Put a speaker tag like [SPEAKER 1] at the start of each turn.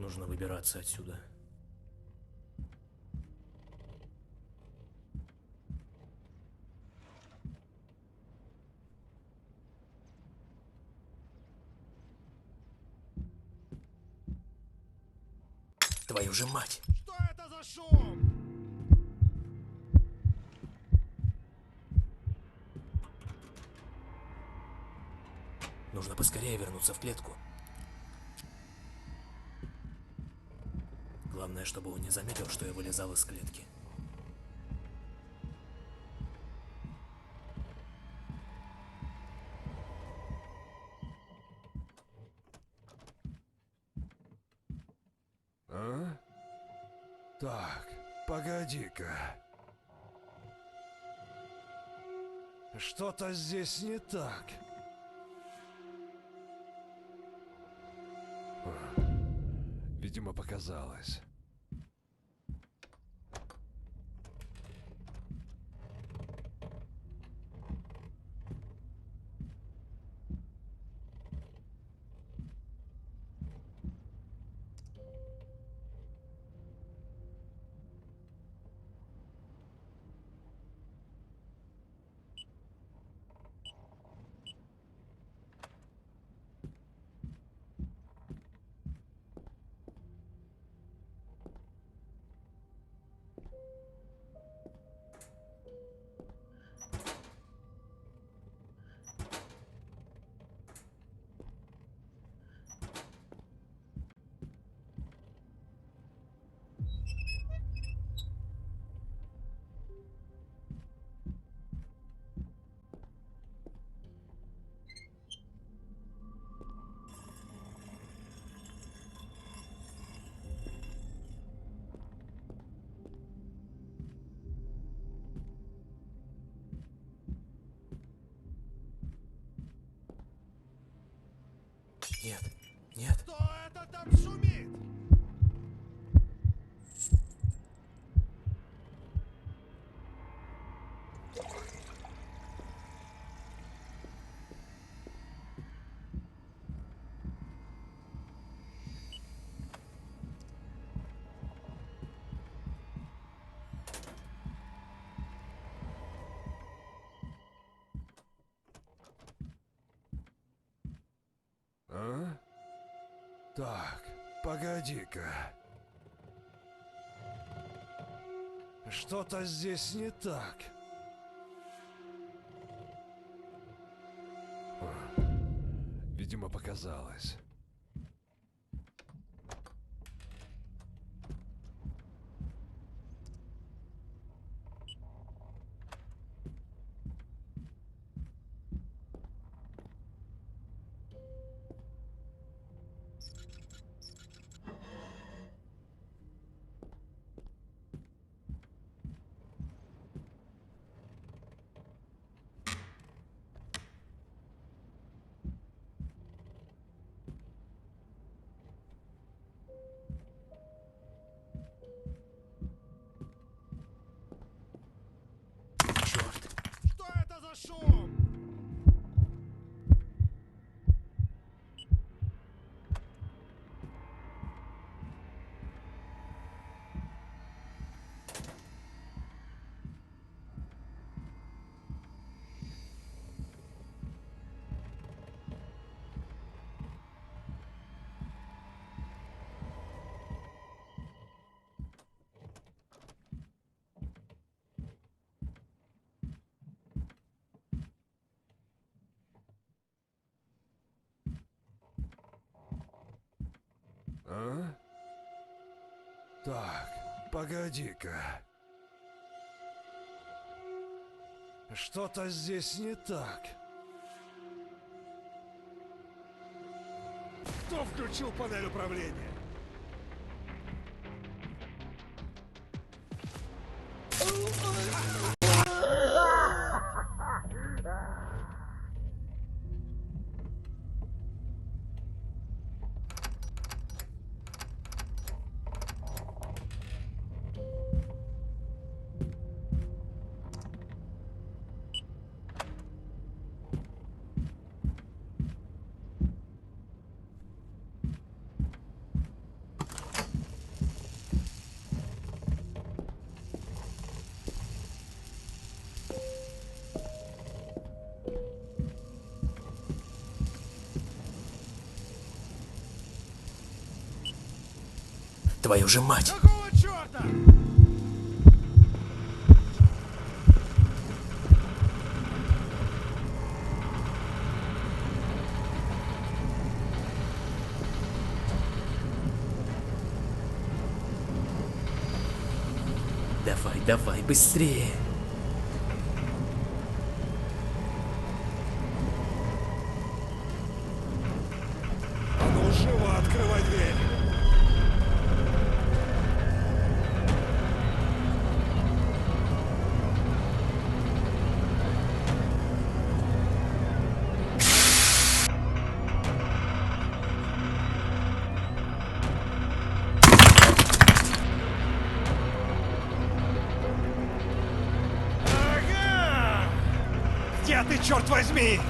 [SPEAKER 1] Нужно выбираться отсюда. Твою же мать!
[SPEAKER 2] Что это за шум?
[SPEAKER 1] Нужно поскорее вернуться в клетку. Главное, чтобы он не заметил, что я вылезал из клетки.
[SPEAKER 2] А? Так, погоди-ка. Что-то здесь не так. Видимо, показалось.
[SPEAKER 1] Нет, нет.
[SPEAKER 2] Кто это там шумит? А? Так, погоди-ка. Что-то здесь не так. Видимо, показалось.
[SPEAKER 1] Черт.
[SPEAKER 2] Что это за шум? А? Так, погоди-ка. Что-то здесь не так. Кто включил панель управления?
[SPEAKER 1] Твою же мать!
[SPEAKER 2] Какого черта?
[SPEAKER 1] Давай, давай, быстрее!
[SPEAKER 2] А ну живо открывай дверь. Ага! Где ты, черт возьми?